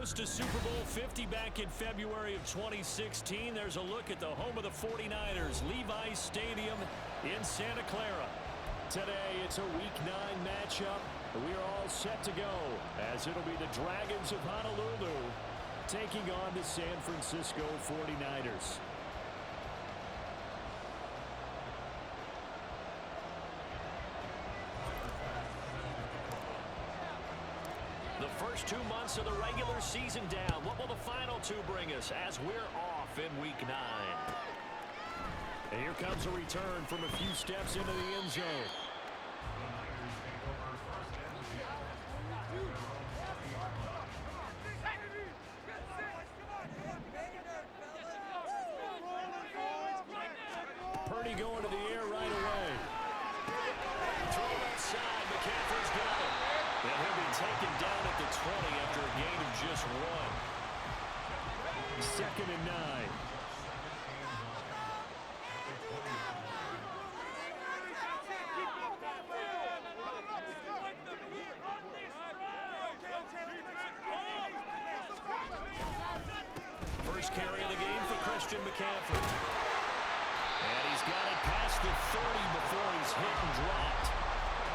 host to Super Bowl 50 back in February of 2016. There's a look at the home of the 49ers, Levi's Stadium in Santa Clara. Today, it's a Week 9 matchup. We're all set to go, as it'll be the Dragons of Honolulu taking on the San Francisco 49ers. The first 2 months of the regular season down. What will the final 2 bring us as we're off in Week 9? And here comes a return from a few steps into the end zone. Purdy going to the air right away. Throw outside. McCaffrey's got it. And he'll be taken down at the 20 after a gain of just 1. 2nd and 9. First carry of the game for Christian McCaffrey. And he's got it past the 30 before he's hit and dropped.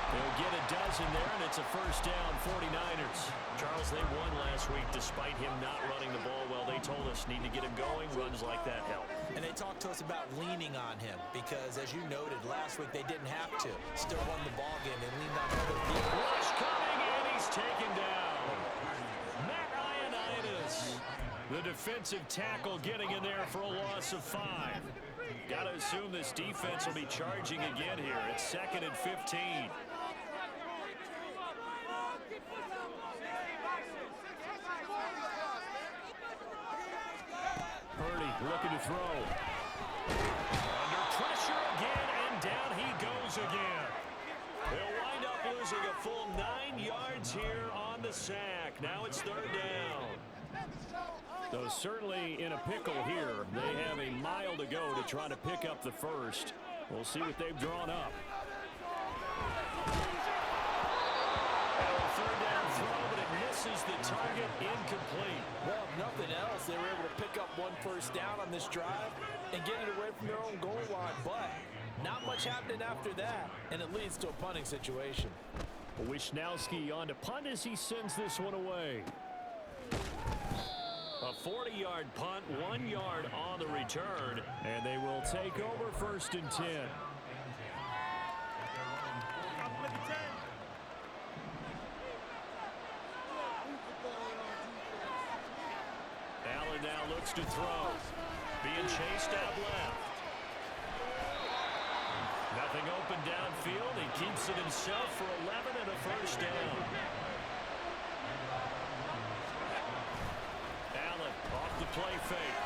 He'll get a dozen there, and it's a first down, 49ers. Charles, they won last week despite him not running the ball well. They told us need to get him going. Runs like that help. And they talked to us about leaning on him because, as you noted, last week they didn't have to. Still won the ball game. They leaned on other people. Rush coming, and he's taken down. Matt Ioannidis, the defensive tackle, getting in there for a loss of 5. Got to assume this defense will be charging again here. It's 2nd and 15. Purdy looking to throw. Under pressure again, and down he goes again. They'll wind up losing a full 9 yards here on the sack. Now it's 3rd down. Though certainly in a pickle here. They have a mile to go to try to pick up the first. We'll see what they've drawn up. And a 3rd down throw, but it misses the target, incomplete. Well, if nothing else, they were able to pick up 1 first down on this drive and get it away from their own goal line. But not much happening after that, and it leads to a punting situation. Wishnowski on to punt as he sends this one away. A 40-yard punt, 1 yard on the return, and they will take over 1st and 10. Allen now looks to throw. Being chased out left. Nothing open downfield. He keeps it himself for 11 and a first down. Allen off the play fake.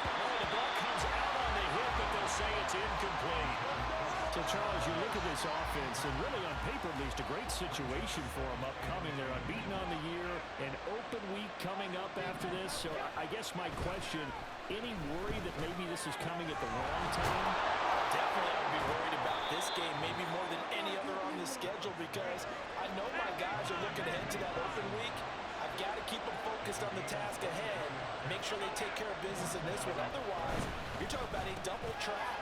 Oh, the ball comes out on the hit, but they'll say it's incomplete. So, Charles, you look at this offense, and really on paper, at least, a great situation for them upcoming. They're unbeaten on the year, an open week coming up after this. So I guess my question, any worry that maybe this is coming at the wrong time? Definitely I would be worried about this game, maybe more than any other on the schedule, because I know my guys are looking ahead to that open week. I've got to keep them focused on the task ahead, make sure they take care of business in this one. Otherwise, you're talking about a double trap.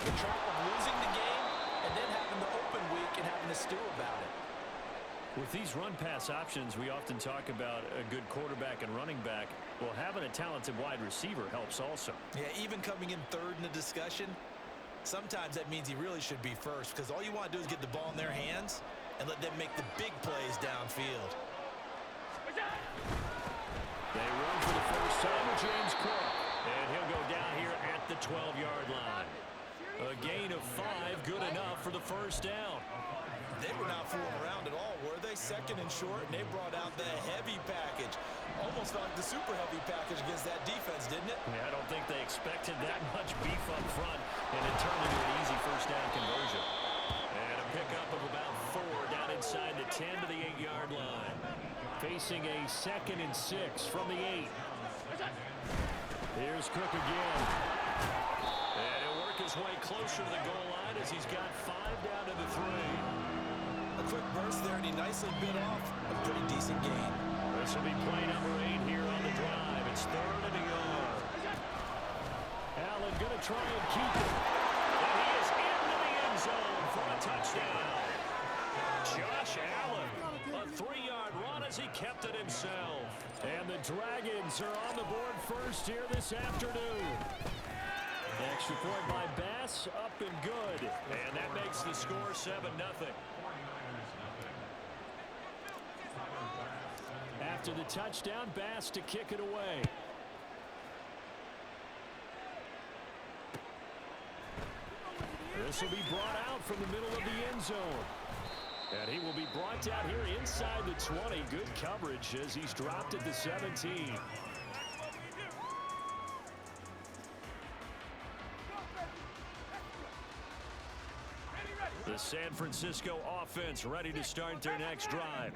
The trap of losing the game and then having the open week and having to stew about it. With these run-pass options, we often talk about a good quarterback and running back. Well, having a talented wide receiver helps also. Yeah, even coming in 3rd in the discussion, sometimes that means he really should be first because all you want to do is get the ball in their hands and let them make the big plays downfield. They run for the first time with James Cook, and he'll go down here at the 12-yard line. A gain of 5, good enough for the first down. They were not fooling around at all, were they? 2nd and short, and they brought out the heavy package. Almost like the super heavy package against that defense, didn't it? Yeah, I don't think they expected that much beef up front, and it turned into an easy first down conversion. And a pickup of about 4 down inside the 10 to the 8-yard line. Facing a 2nd and 6 from the 8. Here's Cook again. And he'll work his way closer to the goal line as he's got 5 down to the 3. A quick burst there, and he nicely bit off a pretty decent gain. This will be they'll try and keep it. And he is into the end zone for a touchdown. Josh Allen, a 3-yard run as he kept it himself. And the Dragons are on the board first here this afternoon. Extra point by Bass, up and good. And that makes the score 7-0. After the touchdown, Bass to kick it away. This will be brought out from the middle of the end zone. And he will be brought down here inside the 20. Good coverage as he's dropped at the 17. The San Francisco offense ready to start their next drive.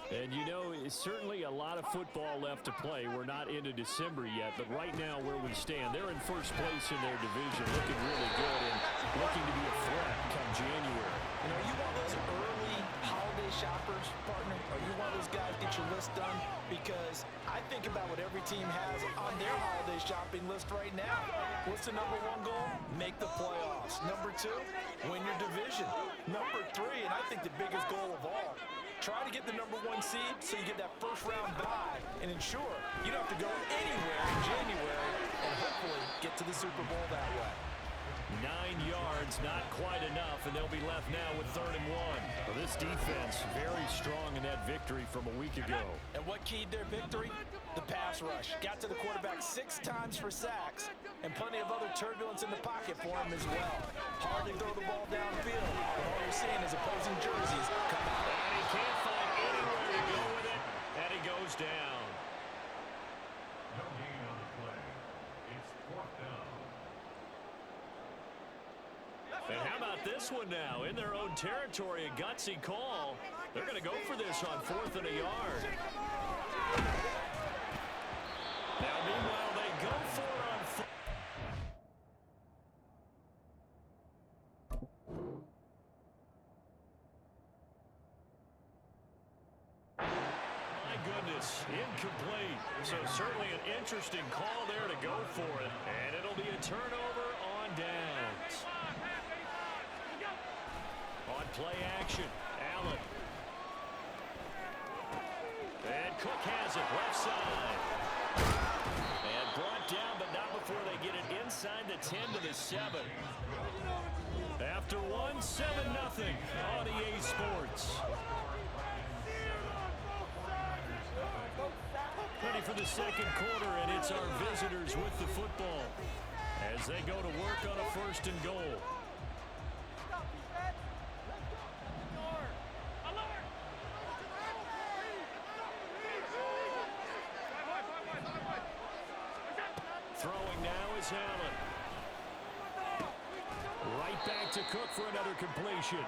And you know, it's certainly a lot of football left to play. We're not into December yet, but right now where we stand, they're in first place in their division, looking really good and looking to be a threat come January. You know, you one of those early holiday shoppers, partner? Are you one of those guys get your list done? Because I think about what every team has on their holiday shopping list right now. What's the number 1 goal? Make the playoffs. Number 2, win your division. Number 3, and I think the biggest goal of all, try to get the number 1 seed so you get that first-round bye and ensure you don't have to go anywhere in January and hopefully get to the Super Bowl that way. 9 yards, not quite enough, and they'll be left now with 3rd and 1. Well, this defense very strong in that victory from a week ago. And what keyed their victory? The pass rush. Got to the quarterback 6 times for sacks, and plenty of other turbulence in the pocket for him as well. Hard to throw the ball downfield. And all you're seeing is opposing jerseys come out. And he can't find anywhere to go with it, and he goes down. No gain on the play. It's 4th down. And how about this one now? In their own territory, a gutsy call. They're going to go for this on 4th and a yard. Now, meanwhile, they go for it on 4th. My goodness, incomplete. So certainly an interesting call there to go for it. And it'll be a turnover on downs. On play action, Allen. And Cook has it, left side. And brought down, but not before they get it inside the 10 to the 7. After 1, 7-0 on EA Sports. Ready for the second quarter, and it's our visitors with the football as they go to work on a 1st and goal. Throwing now is Allen. Right back to Cook for another completion.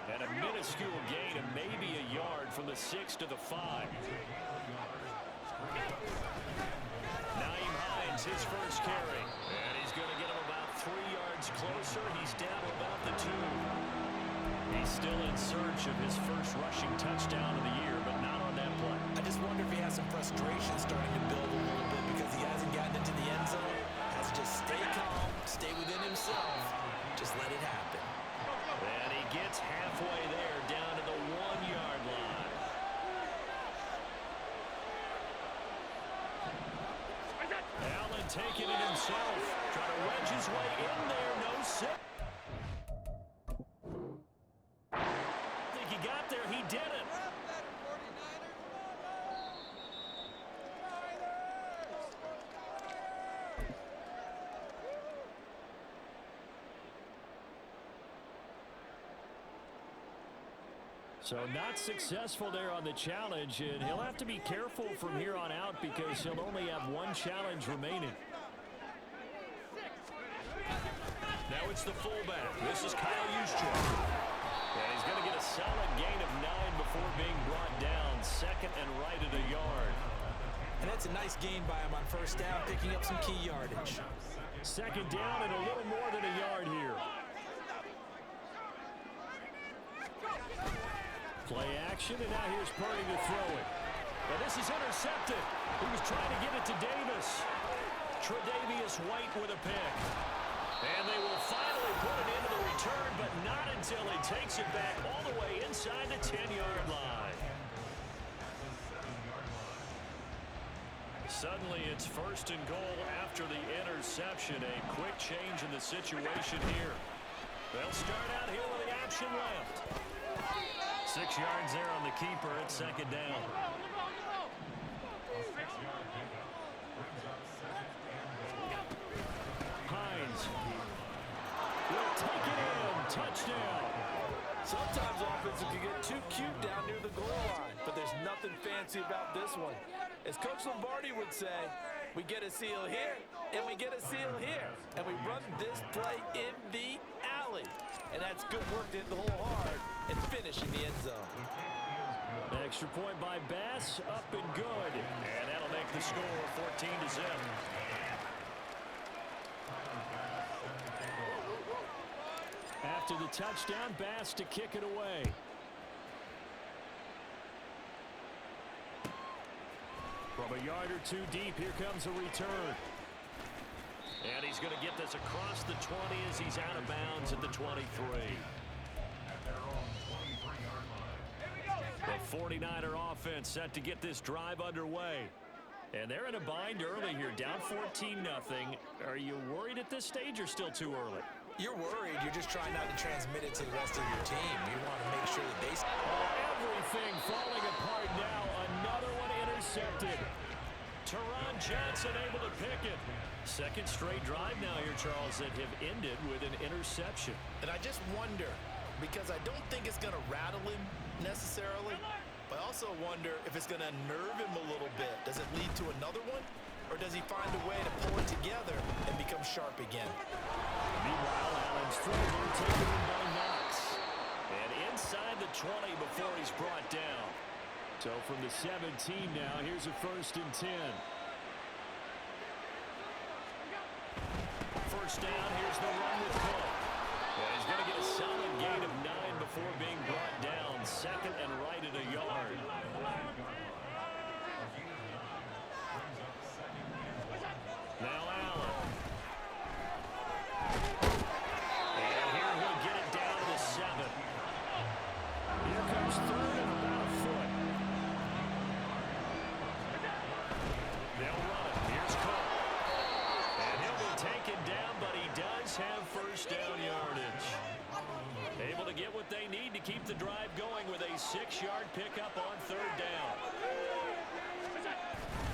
And a minuscule gain of maybe a yard from the 6 to the 5. Nyheim Hines, his first carry. And he's going to get him about 3 yards closer. He's down to about the 2. He's still in search of his first rushing touchdown of the year, but not on that play. I just wonder if he has some frustration starting to build a little bit because he hasn't gotten into the end zone. Has to just stay calm, stay within himself, just let it happen. And he gets halfway there, down to the 1-yard line. Allen taking it himself, trying to wedge his way in there, no sit. I think he got there, he did it. So not successful there on the challenge, and he'll have to be careful from here on out because he'll only have 1 challenge remaining. Now it's the fullback. This is Kyle Juszczyk. And he's going to get a solid gain of 9 before being brought down. 2nd and right at a yard. And that's a nice gain by him on 1st down, picking up some key yardage. 2nd down and a little more than a yard here. Play action, and now here's Purdy to throw it. But this is intercepted. He was trying to get it to Davis. Tre'Davious White with a pick. And they will finally put it into the return, but not until he takes it back all the way inside the 10-yard line. Suddenly, it's 1st and goal after the interception. A quick change in the situation here. They'll start out here with the option left. 6 yards there on the keeper at 2nd down. Hines will take it in. Touchdown. Sometimes offenses can get too cute down near the goal line, but there's nothing fancy about this one. As Coach Lombardi would say, we get a seal here, and we get a seal here, and we run this play in the alley. And that's good work to hit the hole hard and finish in the end zone. Extra point by Bass, up and good. And that'll make the score 14-0. After the touchdown, Bass to kick it away. From a yard or two deep, here comes a return. And he's going to get this across the 20 as he's out of bounds at the 23. The 49er offense set to get this drive underway. And they're in a bind early here, down 14-0. Are you worried at this stage or still too early? You're worried. You're just trying not to transmit it to the rest of your team. You want to make sure that they... Everything falling apart now. Another one intercepted. Teron Johnson able to pick it. Second straight drive now here, Charles, that have ended with an interception. And I just wonder, because I don't think it's going to rattle him necessarily, but I also wonder if it's going to nerve him a little bit. Does it lead to another one? Or does he find a way to pull it together and become sharp again? Meanwhile, Allen's throw taken in by Knox. And inside the 20 before he's brought down. So from the 17 now, here's a 1st and 10. First down, here's the run with Cook. And he's going to get a solid gain of 9 before being brought down. 2nd and right at a yard. Now Allen. And here he'll get it down to 7. Here comes 3rd and about a foot. They'll run it. Here's Cook. And he'll be taken down, but he does have 1st down yardage. Able to get what they need to keep the drive going with a 6-yard pickup on 3rd down.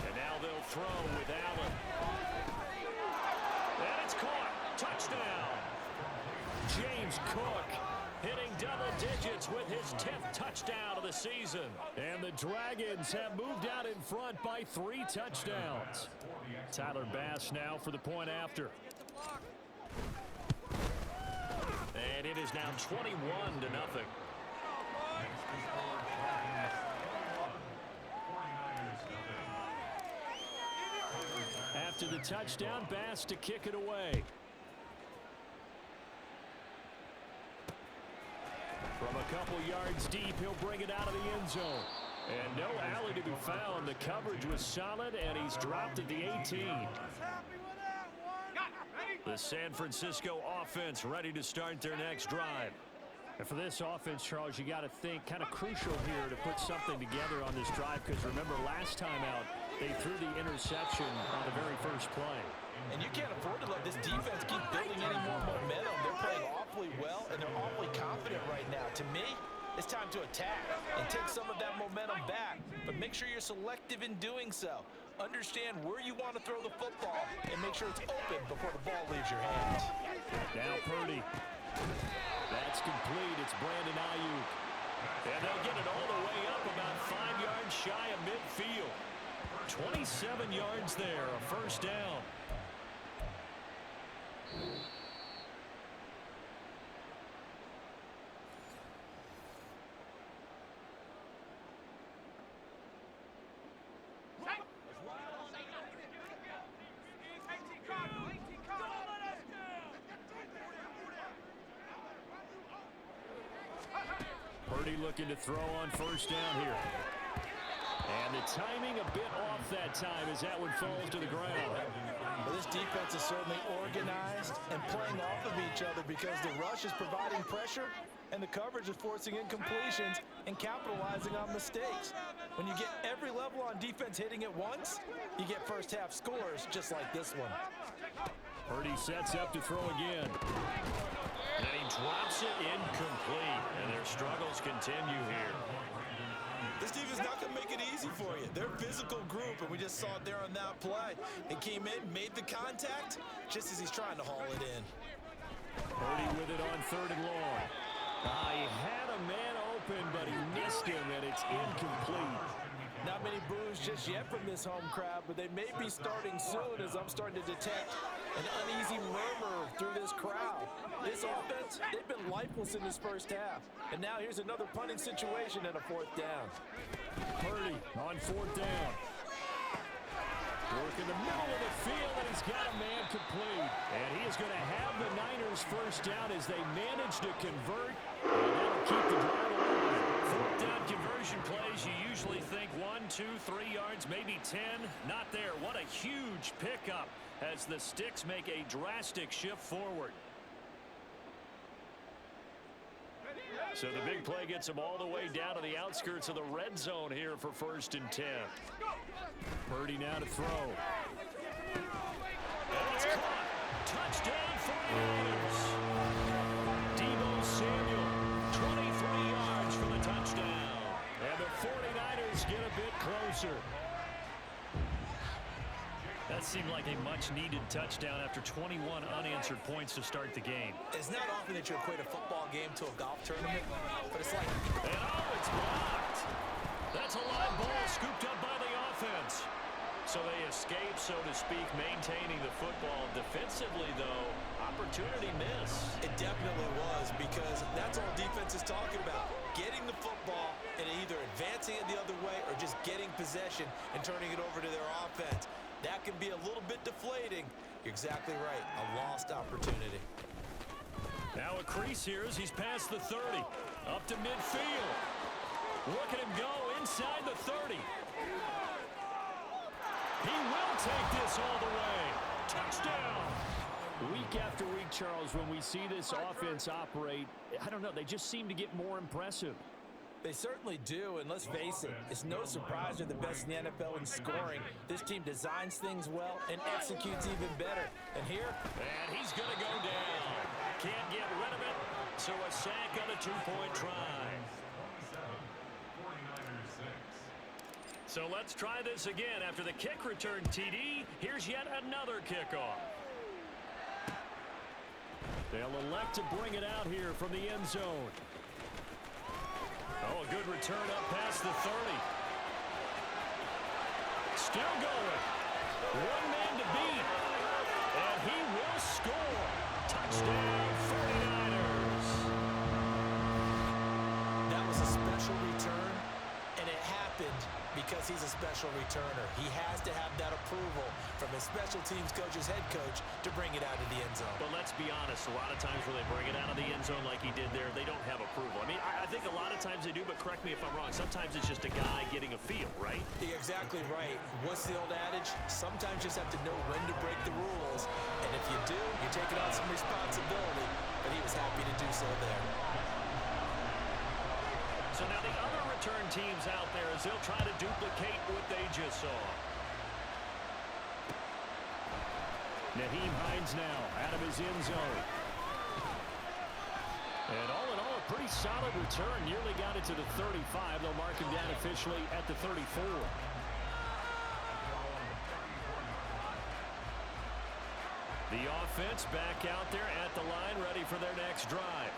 And now they'll throw with Allen. And it's caught. Touchdown. James Cook hitting double digits with his 10th touchdown of the season. And the Dragons have moved out in front by 3 touchdowns. Tyler Bass now for the point after. And it is now 21-0. After the touchdown, Bass to kick it away. From a couple yards deep, he'll bring it out of the end zone. And no alley to be found. The coverage was solid, and he's dropped at the 18. The San Francisco offense ready to start their next drive. And for this offense, Charles, you got to think kind of crucial here to put something together on this drive, because remember last time out, they threw the interception on the very first play. And you can't afford to let this defense keep building any more momentum. They're playing awfully well, and they're awfully confident right now. To me, it's time to attack and take some of that momentum back. But make sure you're selective in doing so. Understand where you want to throw the football and make sure it's open before the ball leaves your hands. Now Purdy. That's complete. It's Brandon Ayuk. And they'll get it all the way up about 5 yards shy of midfield. 27 yards there, a 1st down. Purdy looking to throw on 1st down here. And the timing a bit off that time as that one falls to the ground. Well, this defense is certainly organized and playing off of each other because the rush is providing pressure and the coverage is forcing incompletions and capitalizing on mistakes. When you get every level on defense hitting at once, you get first half scores just like this one. Purdy sets up to throw again. And he drops it incomplete. And their struggles continue here. This defense is not going to make it easy for you. They're a physical group, and we just saw it there on that play. He came in, made the contact, just as he's trying to haul it in. Purdy with it on 3rd and long. He had a man open, but he missed him, and it's incomplete. Not many boos just yet from this home crowd, but they may be starting soon as I'm starting to detect an uneasy murmur through this crowd. This offense, they've been lifeless in this first half. And now here's another punting situation and a 4th down. Purdy on 4th down. Work in the middle of the field, and he's got a man complete. And he is going to have the Niners first down as they manage to convert. And that'll keep the drive alive. 4th down conversion plays, you usually think 1, 2, 3 yards, maybe 10. Not there. What a huge pickup as the Sticks make a drastic shift forward. So the big play gets them all the way down to the outskirts of the red zone here for 1st and 10. Purdy now to throw. And it's caught. Touchdown 49ers. Deebo Samuel, 23 yards for the touchdown. And the 49ers get a bit closer. That seemed like a much-needed touchdown after 21 unanswered points to start the game. It's not often that you equate a football game to a golf tournament, but it's like... And it's blocked. That's a live ball scooped up by the offense. So they escape, so to speak, maintaining the football. Defensively, though, opportunity miss. It definitely was, because that's all defense is talking about. Getting the football and either advancing it the other way or just getting possession and turning it over to their offense. That can be a little bit deflating. You're exactly right. A lost opportunity. Now a crease here as he's past the 30. Up to midfield. Look at him go inside the 30. He will take this all the way. Touchdown. Week after week, Charles, when we see this offense operate, I don't know, they just seem to get more impressive. They certainly do, and let's face it, it's no surprise they're the best in the NFL in scoring. This team designs things well and executes even better. And here... And he's going to go down. Can't get rid of it, so a sack on a 2-point try. So let's try this again. After the kick return TD, here's yet another kickoff. They'll elect to bring it out here from the end zone. Oh, a good return up past the 30. Still going. One man to beat. And he will score. Touchdown, 49ers. That was a special return, and it happened because he's a special returner. He has to have that approval from his special teams coach's head coach to bring it out of the end zone. But let's be honest, a lot of times when they bring it out of the end zone like he did there, they don't have approval. I mean, I think a lot of times they do, but correct me if I'm wrong. Sometimes it's just a guy getting a feel, right? You're exactly right. What's the old adage? Sometimes you just have to know when to break the rules. And if you do, you're taking on some responsibility. But he was happy to do so there. So now the other return teams out there as they'll try to duplicate what they just saw. Nyheim Hines now out of his end zone. And all in all, a pretty solid return. Nearly got it to the 35. They'll mark him down officially at the 34. The offense back out there at the line, ready for their next drive.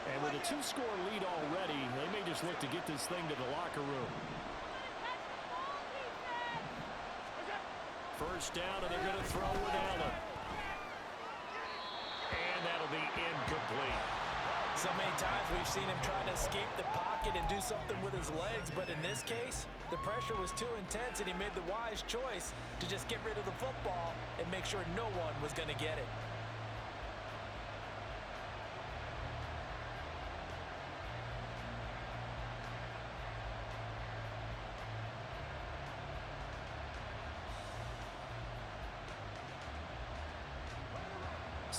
And with a 2-score lead already, they may just look to get this thing to the locker room. First down, and they're going to throw with Allen. And that'll be incomplete. So many times we've seen him trying to escape the pocket and do something with his legs, but in this case, the pressure was too intense, and he made the wise choice to just get rid of the football and make sure no one was going to get it.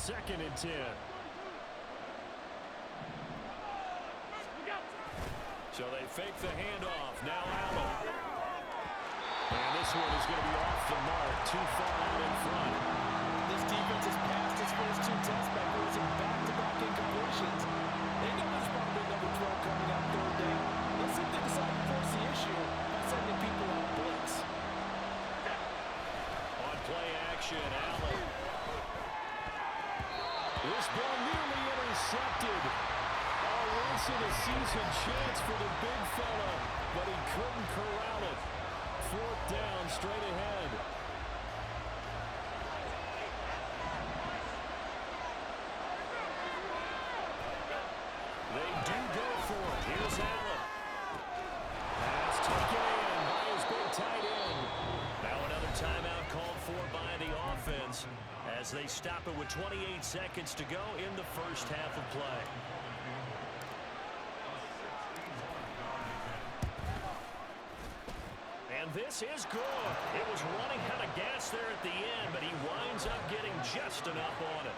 2nd and 10. So they fake the handoff. Now Allen. And this one is going to be off the mark. Too far out in front. This defense has passed its first 2 tests by forcing back-to-back incompletions. They know there's probably another throw coming out 3rd down. Let's see if they decide to force the issue by sending people on blitz. On play action, Allen. This ball nearly intercepted. A once-in-a-season chance for the big fella, but he couldn't corral it. 4th down, straight ahead. They do go for it. Here's Allen. Pass taken in by his big tight end. Now another timeout called for by the offense as they stop it with 28 seconds to go in the first half of play. And this is good. It was running out of gas there at the end, but he winds up getting just enough on it.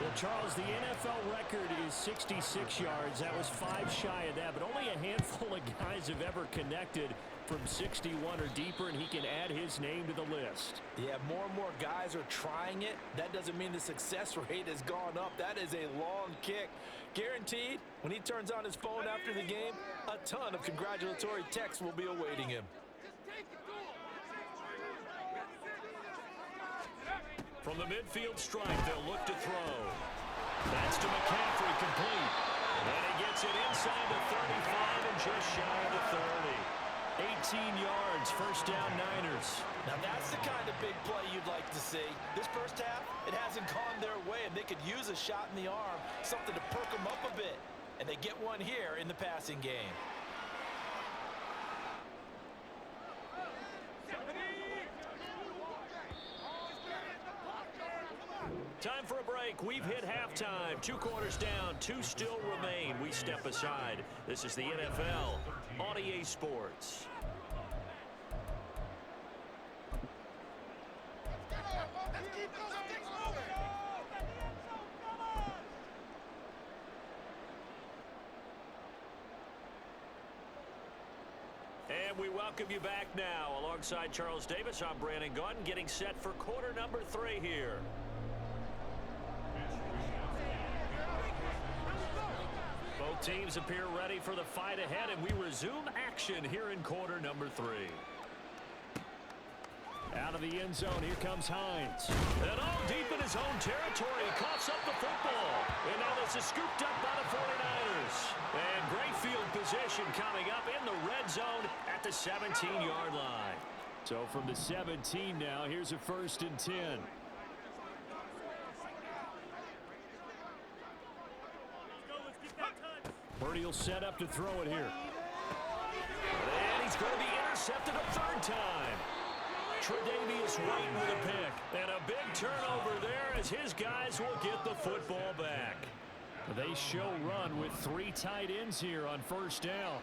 Well, Charles, the NFL record is 66 yards. That was 5 shy of that, but only a handful of guys have ever connected from 61 or deeper, and he can add his name to the list. Yeah, more and more guys are trying it. That doesn't mean the success rate has gone up. That is a long kick. Guaranteed, when he turns on his phone after the game, a ton of congratulatory texts will be awaiting him. From the midfield stripe, they'll look to throw. That's to McCaffrey, complete. And he gets it inside the 35 and just shy of the 30. 18 yards, first down Niners. Now that's the kind of big play you'd like to see. This first half, it hasn't gone their way, and they could use a shot in the arm, something to perk them up a bit. And they get one here in the passing game. Time for a break. We've hit halftime. 2 quarters down, 2 still remain. We step aside. This is the NFL on EA Sports. And we welcome you back now. Alongside Charles Davis, I'm Brandon Gaudin, getting set for quarter number 3 here. Both teams appear ready for the fight ahead, and we resume action here in quarter number 3. Out of the end zone, here comes Hines. And deep in his own territory, he coughs up the football. And now this is scooped up by the 49ers. And great field position coming up in the red zone at the 17-yard line. So from the 17 now, here's a 1st and 10. Purdy will set up to throw it here. And he's going to be intercepted a 3rd time. Tre'Davious White with a pick. And a big turnover there as his guys will get the football back. They show run with 3 tight ends here on 1st down.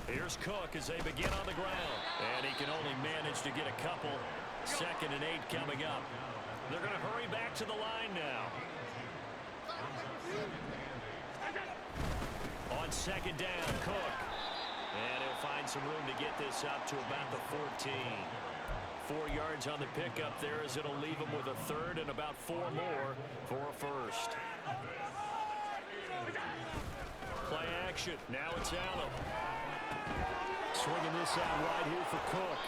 Here's Cook as they begin on the ground. And he can only manage to get a couple. 2nd and 8 coming up. They're going to hurry back to the line now. On 2nd down, Cook. And he'll find some room to get this up to about the 14. 4 yards on the pickup there as it'll leave him with a 3rd and about 4 more for a 1st. Play action. Now it's Allen. Swinging this out right here for Cook.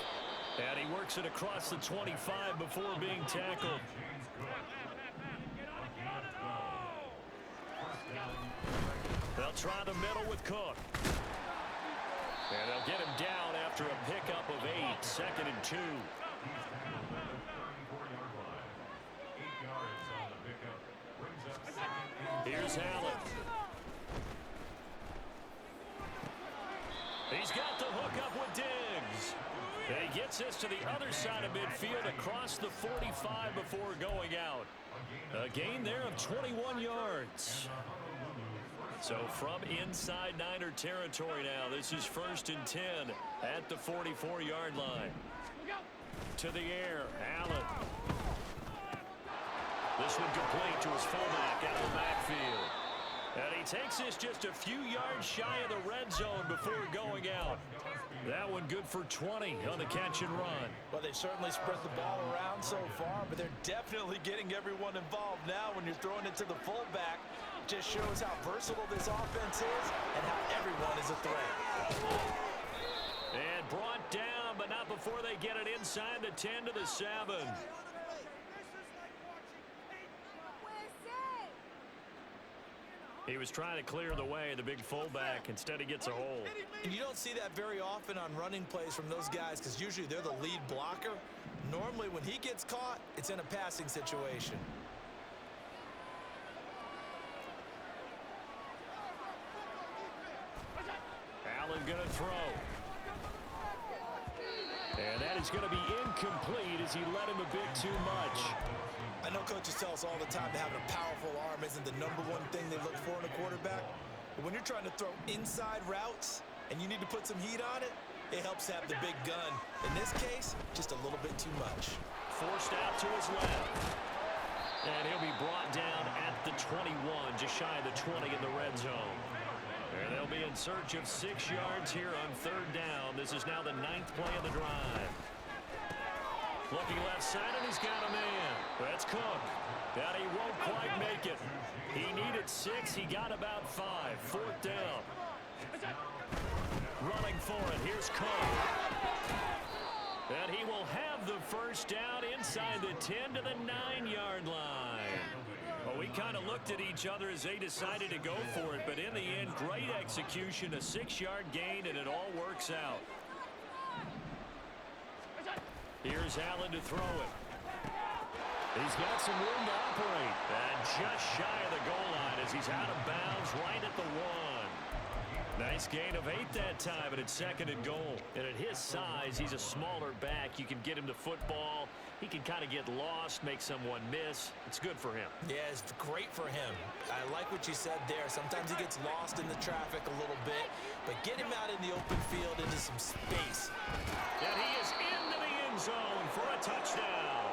And he works it across the 25 before being tackled. They'll try the middle with Cook. And they'll get him down after a pickup of 8. 2nd and 2. Here's Allen. He's got the hook up with Diggs. And he gets this to the other side of midfield across the 45 before going out. A gain there of 21 yards. So from inside Niner territory now, this is 1st and 10 at the 44-yard line. To the air, Allen. This one complete to his fullback out of the backfield. And he takes this just a few yards shy of the red zone before going out. That one good for 20 on the catch and run. Well, they've certainly spread the ball around so far, but they're definitely getting everyone involved now when you're throwing it to the fullback. Just shows how versatile this offense is and how everyone is a threat. And brought down, but not before they get it inside the 10 to the 7. He was trying to clear the way, the big fullback. Instead, he gets a hold. And you don't see that very often on running plays from those guys because usually they're the lead blocker. Normally, when he gets caught, it's in a passing situation. Allen going to throw. And that is going to be incomplete as he led him a bit too much. I know coaches tell us all the time that having a powerful arm isn't the #1 thing they look for in a quarterback. But when you're trying to throw inside routes and you need to put some heat on it, it helps have the big gun. In this case, just a little bit too much. Forced out to his left. And he'll be brought down at the 21, just shy of the 20 in the red zone. And they'll be in search of 6 yards here on 3rd down. This is now the 9th play of the drive. Looking left side, and he's got a man. That's Cook. That he won't quite make it. He needed 6. He got about 5. 4th down. Running for it. Here's Cook. And he will have the first down inside the 10 to the 9-yard line. Well, we kind of looked at each other as they decided to go for it, but in the end, great execution, a 6-yard gain, and it all works out. Here's Allen to throw it. He's got some room to operate. And just shy of the goal line as he's out of bounds right at the 1. Nice gain of 8 that time, but it's 2nd and goal. And at his size, he's a smaller back. You can get him to football. He can kind of get lost, make someone miss. It's good for him. Yeah, it's great for him. I like what you said there. Sometimes he gets lost in the traffic a little bit, but get him out in the open field into some space. And he is into the end zone for a touchdown.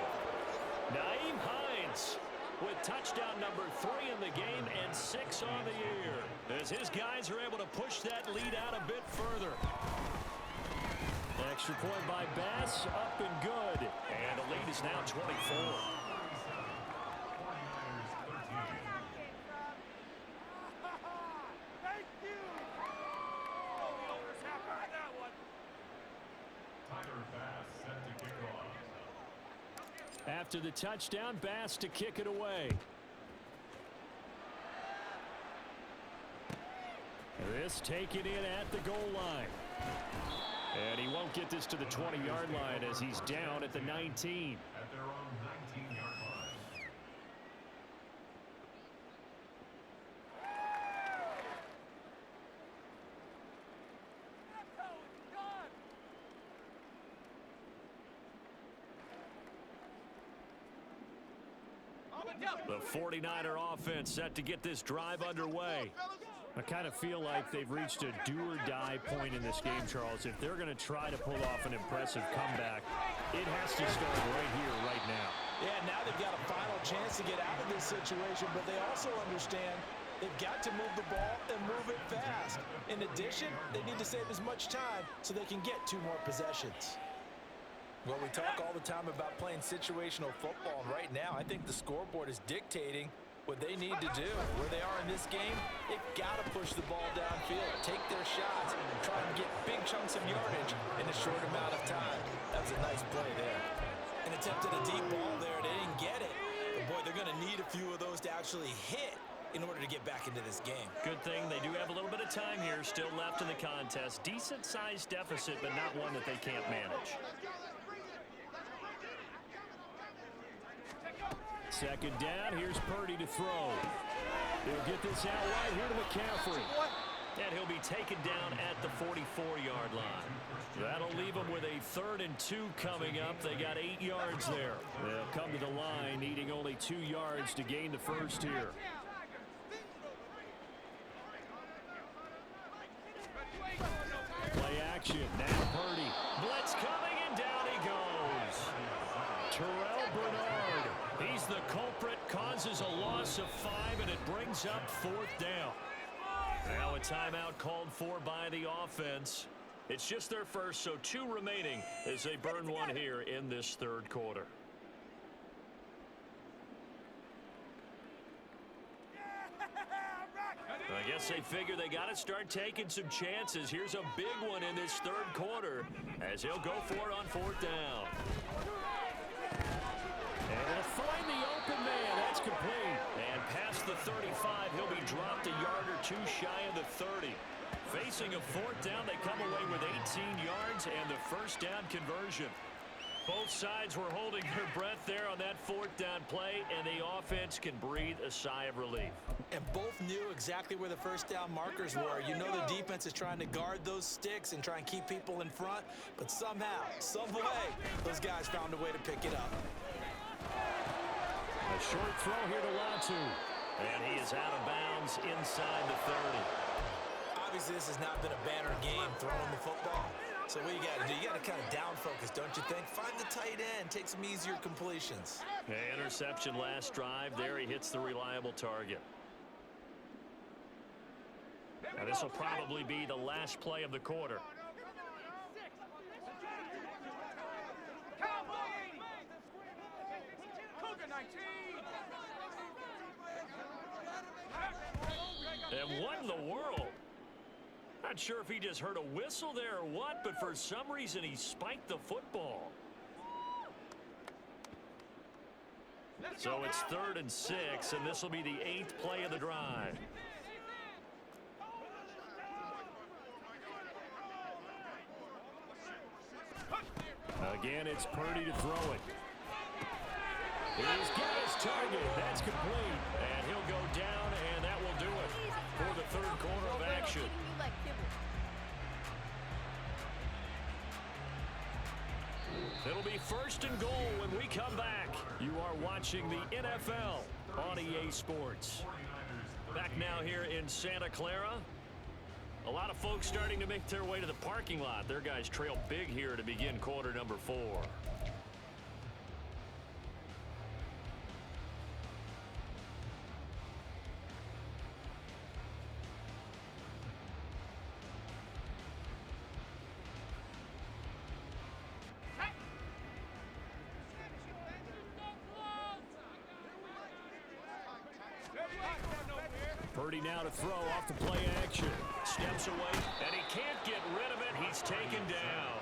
Nyheim Hines with touchdown number 3 in the game and 6 on the year, as his guys are able to push that lead out a bit further. Extra point by Bass, up and good. And the lead is now 24. After the touchdown, Bass to kick it away. This taken in at the goal line. And he won't get this to the 20-yard line as he's down at the 19. At their own 19-yard line. The 49er offense set to get this drive underway. I kind of feel like they've reached a do-or-die point in this game, Charles. If they're going to try to pull off an impressive comeback, it has to start right here, right now. Yeah, now they've got a final chance to get out of this situation, but they also understand they've got to move the ball and move it fast. In addition, they need to save as much time so they can get 2 more possessions. Well, we talk all the time about playing situational football, and right now I think the scoreboard is dictating what they need to do. Where they are in this game, they've got to push the ball downfield, take their shots, and try and get big chunks of yardage in a short amount of time. That was a nice play there. An attempt at a deep ball there, they didn't get it. But boy, they're going to need a few of those to actually hit in order to get back into this game. Good thing they do have a little bit of time here still left in the contest. Decent-sized deficit, but not one that they can't manage. 2nd down, here's Purdy to throw. He'll get this out right here to McCaffrey. And he'll be taken down at the 44-yard line. That'll leave them with a 3rd and 2 coming up. They got 8 yards there. They'll come to the line, needing only 2 yards to gain the first here. Play action, now Purdy. Blitz coming, and down he goes. Terrell Bernard. He's the culprit caught brings up fourth down. Now a timeout called for by the offense. It's just their first, so 2 remaining as they burn one here in this third quarter. I guess they figure they got to start taking some chances. Here's a big one in this third quarter as he'll go for it on fourth down. And he'll find the open man. That's complete. And past the 35, he'll be dropped a yard or 2 shy of the 30. Facing a fourth down, they come away with 18 yards and the first down conversion. Both sides were holding their breath there on that fourth down play, and the offense can breathe a sigh of relief. And both knew exactly where the first down markers were. You know the defense is trying to guard those sticks and try and keep people in front, but somehow, some way, those guys found a way to pick it up. A short throw here to Latu, and he is out of bounds inside the 30. Obviously, this has not been a banner game throwing the football. So what you got to do, you got to kind of down focus, don't you think? Find the tight end, take some easier completions. Interception last drive. There he hits the reliable target. Now this will probably be the last play of the quarter. And what in the world? Not sure if he just heard a whistle there or what, but for some reason he spiked the football. So it's 3rd and 6, and this will be the 8th play of the drive. Again, it's Purdy to throw it. He's got his target. That's complete. And he'll go down, and that will do it for the third quarter of action. It'll be 1st and goal when we come back. You are watching the NFL on EA Sports. Back now here in Santa Clara. A lot of folks starting to make their way to the parking lot. Their guys trail big here to begin quarter number 4. Purdy now to throw off the play action. Steps away, and he can't get rid of it. He's taken down.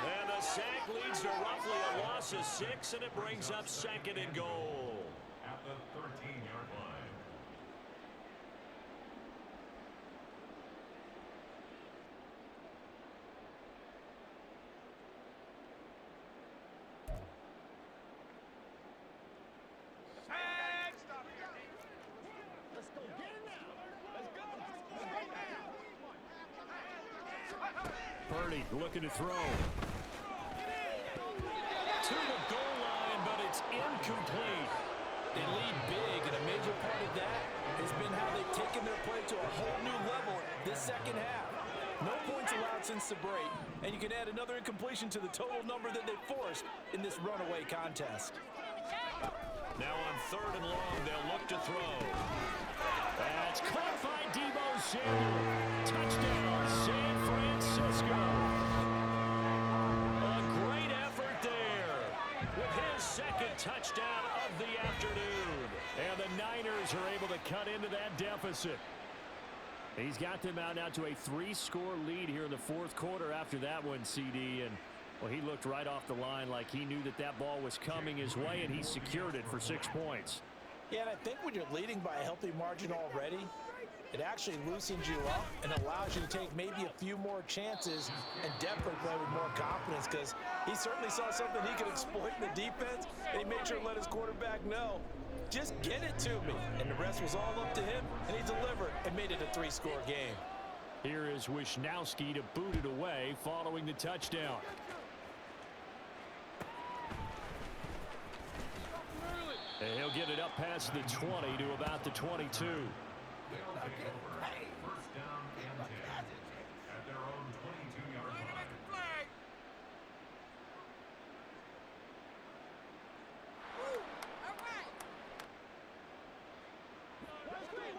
And the sack leads to roughly a loss of 6, and it brings up 2nd and goal. At the 13-yard line. Purdy looking to throw. To the goal line, but it's incomplete. They lead big, and a major part of that has been how they've taken their play to a whole new level this second half. No points allowed since the break, and you can add another incompletion to the total number that they forced in this runaway contest. Now on 3rd and long, they'll look to throw. That's caught by Deebo Samuel. Touchdown, San Francisco. A great effort there with his 2nd touchdown of the afternoon. And the Niners are able to cut into that deficit. He's got them out now to a 3-score lead here in the 4th quarter after that one, CD. And, well, he looked right off the line like he knew that that ball was coming his way, and he secured it for 6 points. Yeah, and I think when you're leading by a healthy margin already, it actually loosens you up and allows you to take maybe a few more chances and definitely play with more confidence, because he certainly saw something he could exploit in the defense, and he made sure to let his quarterback know, just get it to me. And the rest was all up to him, and he delivered and made it a 3-score game. Here is Wisnowski to boot it away following the touchdown. And he'll get it up past the 20 to about the 22. They'll take over 1st down and 10 at their own 22-yard line.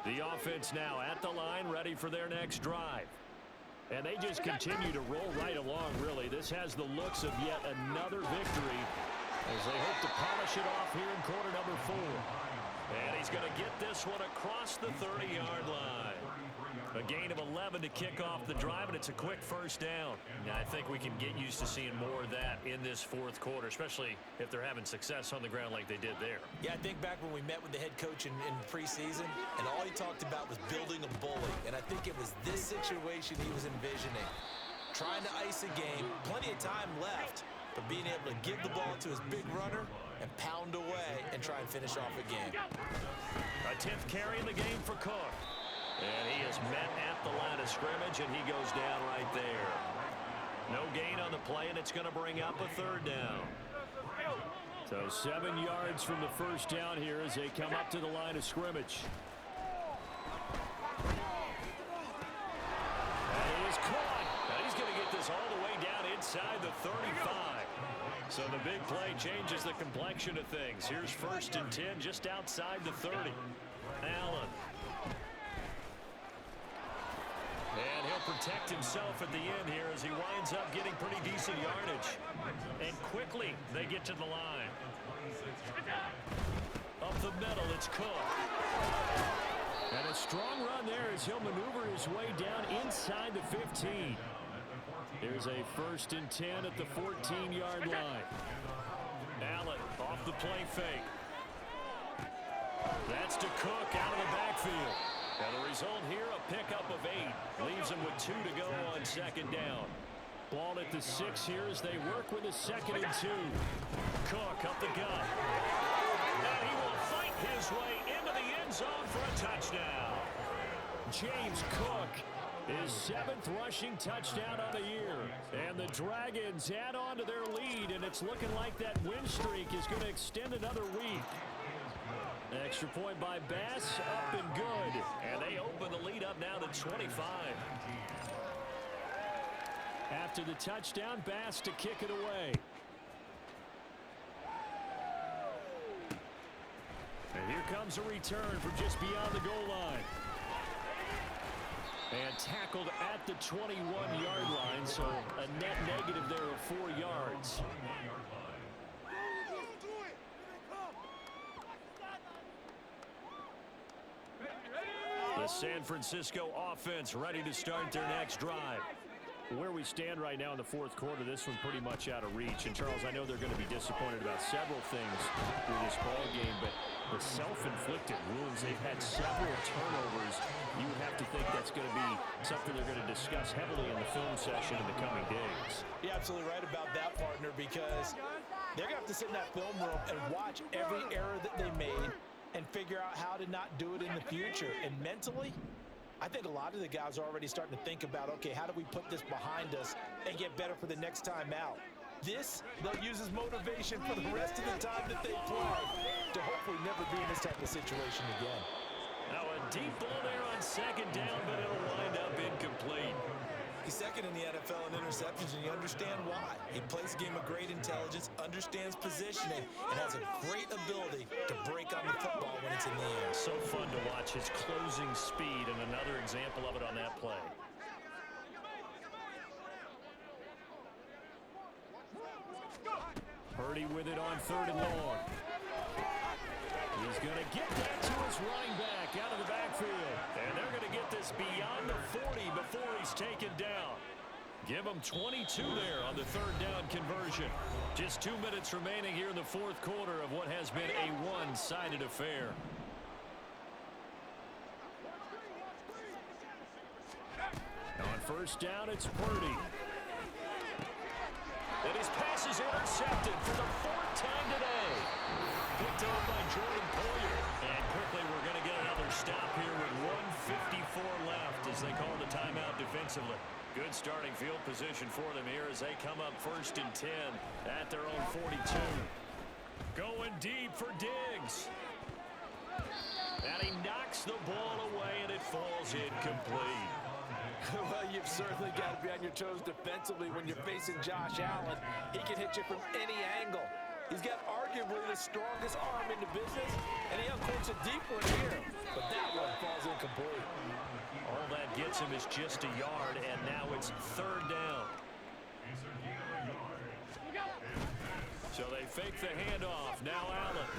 The offense now at the line, ready for their next drive. And they just continue to roll right along, really. This has the looks of yet another victory as they hope to polish it off here in quarter number 4. And he's going to get this one across the 30-yard line. A gain of 11 to kick off the drive, and it's a quick first down. Now, I think we can get used to seeing more of that in this fourth quarter, especially if they're having success on the ground like they did there. Yeah, I think back when we met with the head coach in preseason, and all he talked about was building a bully. And I think it was this situation he was envisioning. Trying to ice a game, plenty of time left, but being able to give the ball to his big runner and pound away and try and finish off a game. A 10th carry in the game for Cook. And he is met at the line of scrimmage, and he goes down right there. No gain on the play, and it's going to bring up a third down. So 7 yards from the first down here as they come up to the line of scrimmage. And he is caught. And he's going to get this all the way down inside the 35. So the big play changes the complexion of things. Here's 1st and 10 just outside the 30. Allen. And he'll protect himself at the end here as he winds up getting pretty decent yardage. And quickly they get to the line. Up the middle, it's Cook. And a strong run there as he'll maneuver his way down inside the 15. Here's a 1st and 10 at the 14-yard line. Allen off the play fake. That's to Cook out of the backfield. And the result here, a pickup of 8. Leaves him with 2 to go on 2nd down. Ball at the 6 here as they work with a 2nd and 2. Cook up the gut. And he will fight his way into the end zone for a touchdown. James Cook, his 7th rushing touchdown of the year. And the Dragons add on to their lead, and it's looking like that win streak is going to extend another week. Extra point by Bass, up and good. And they open the lead up now to 25. After the touchdown, Bass to kick it away. And here comes a return from just beyond the goal line. And tackled at the 21-yard line, so a net negative there of 4 yards. The San Francisco offense ready to start their next drive. Where we stand right now in the fourth quarter, this one pretty much out of reach. And, Charles, I know they're going to be disappointed about several things through this ball game, but the self-inflicted wounds, they've had several turnovers. You have to think that's going to be something they're going to discuss heavily in the film session in the coming days. You're absolutely right about that, partner, because they're going to have to sit in that film room and watch every error that they made and figure out how to not do it in the future. And mentally, I think a lot of the guys are already starting to think about, okay, how do we put this behind us and get better for the next time out? This, they'll use as motivation for the rest of the time that they play to hopefully never be in this type of situation again. Now a deep ball there on 2nd down, but it'll wind up incomplete. He's 2nd in the NFL in interceptions, and you understand why. He plays a game of great intelligence, understands positioning, and has a great ability to break on the football when it's in the air. So fun to watch his closing speed, and another example of it on that play. Purdy with it on 3rd and long. He's going to get that to his running back out of the backfield. And they're going to get this beyond the 40 before he's taken down. Give him 22 there on the 3rd down conversion. Just 2 minutes remaining here in the fourth quarter of what has been a one-sided affair. On 1st down, it's Purdy. And his passes are intercepted for the 4th time today. Picked up by Jordan Poyer. And quickly we're going to get another stop here with 1:54 left as they call the timeout defensively. Good starting field position for them here as they come up 1st and 10 at their own 42. Going deep for Diggs. And he knocks the ball away and it falls incomplete. Well, you've certainly got to be on your toes defensively when you're facing Josh Allen. He can hit you from any angle. He's got arguably the strongest arm in the business, and he uncorks a deep one here. But that one falls incomplete. All that gets him is just a yard, and now it's 3rd down. So they fake the handoff. Now Allen.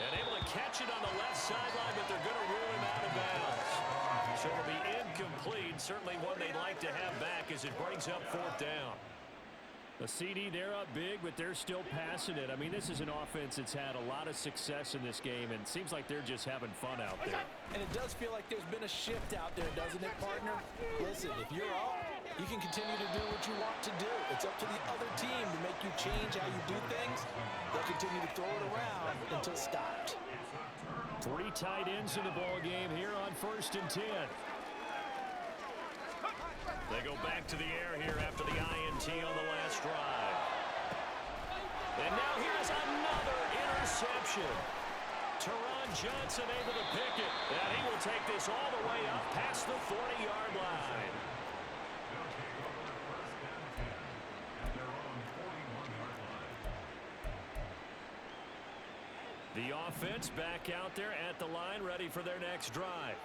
And able to catch it on the left sideline, but they're going to rule him out of bounds. So it'll be incomplete. Certainly one they'd like to have back as it brings up 4th down. The CD, they're up big, but they're still passing it. I mean, this is an offense that's had a lot of success in this game, and it seems like they're just having fun out there. And it does feel like there's been a shift out there, doesn't it, partner? Listen, if you're up, you can continue to do what you want to do. It's up to the other team to make you change how you do things. They'll continue to throw it around until stopped. 3 tight ends in the ball game here on 1st and 10. They go back to the air here after the INT on the last drive. And now here's another interception. Teron Johnson able to pick it. And he will take this all the way up past the 40-yard line. The offense back out there at the line, ready for their next drive.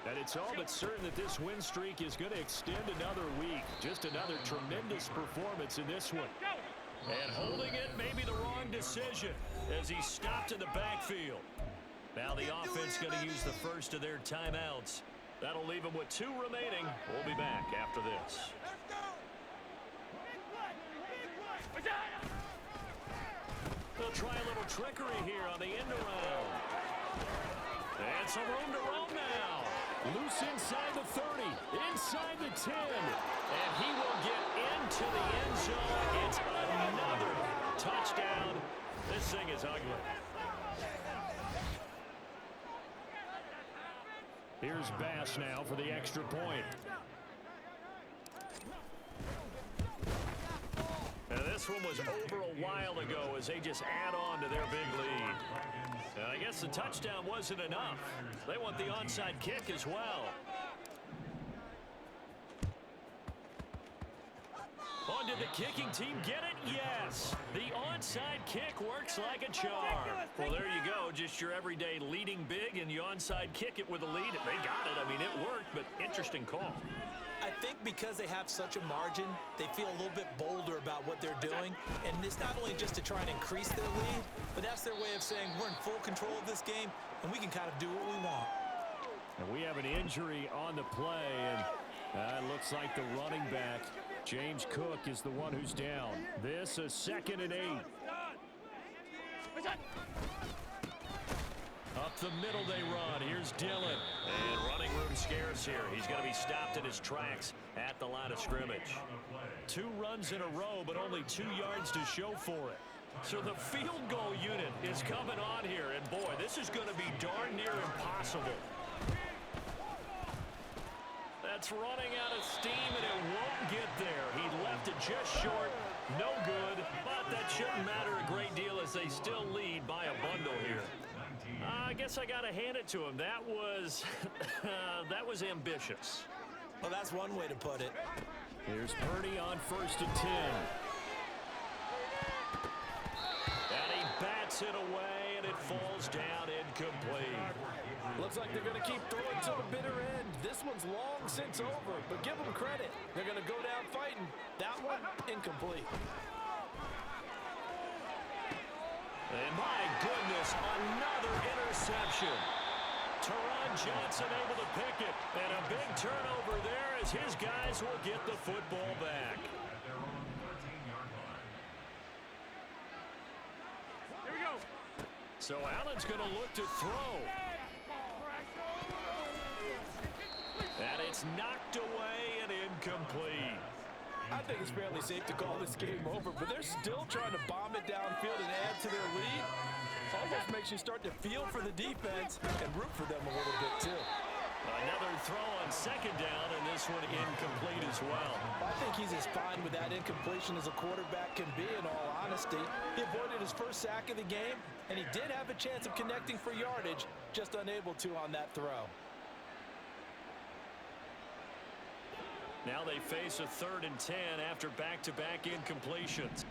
And it's all but certain that this win streak is going to extend another week. Just another tremendous performance in this one. And holding it may be the wrong decision as he stopped in the backfield. Now the offense going to use the first of their timeouts. That'll leave them with 2 remaining. We'll be back after this. They'll try a little trickery here on the end around. And some room to roam now. Loose inside the 30, inside the 10. And he will get into the end zone. It's another touchdown. This thing is ugly. Here's Bass now for the extra point. And this one was over a while ago as they just add on to their big lead. And I guess the touchdown wasn't enough. They want the onside kick as well. On did the kicking team get it? Yes. The onside kick works like a charm. Well, there you go. Just your everyday leading big, and you onside kick it with a lead. They got it. I mean, it worked, but interesting call. I think because they have such a margin, they feel a little bit bolder about what they're doing. And it's not only just to try and increase their lead, but that's their way of saying we're in full control of this game, and we can kind of do what we want. And we have an injury on the play, and it looks like the running back, James Cook, is the one who's down. This is 2nd and 8. Up the middle they run. Here's Dillon. And running room scarce here. He's going to be stopped in his tracks at the line of scrimmage. 2 runs in a row, but only 2 yards to show for it. So the field goal unit is coming on here. And boy, this is going to be darn near impossible. That's running out of steam, and it won't get there. He left it just short. No good, but that shouldn't matter a great deal as they still lead by a bundle here. I guess I got to hand it to him. That was that was ambitious. Well, that's one way to put it. Here's Purdy on 1st and 10. And he bats it away, and it falls down incomplete. Looks like they're going to keep throwing to the bitter end. This one's long since over, but give them credit. They're going to go down fighting. That one, incomplete. And my goodness, another interception. Teron Johnson able to pick it. And a big turnover there as his guys will get the football back. Here we go. So Allen's going to look to throw. And it's knocked away and incomplete. I think it's fairly safe to call this game over, but they're still trying to bomb it downfield and add to their lead. Almost makes you start to feel for the defense and root for them a little bit, too. Another throw on 2nd down, and this one incomplete as well. I think he's as fine with that incompletion as a quarterback can be, in all honesty. He avoided his first sack of the game, and he did have a chance of connecting for yardage, just unable to on that throw. Now they face a 3rd and 10 after back-to-back incompletions.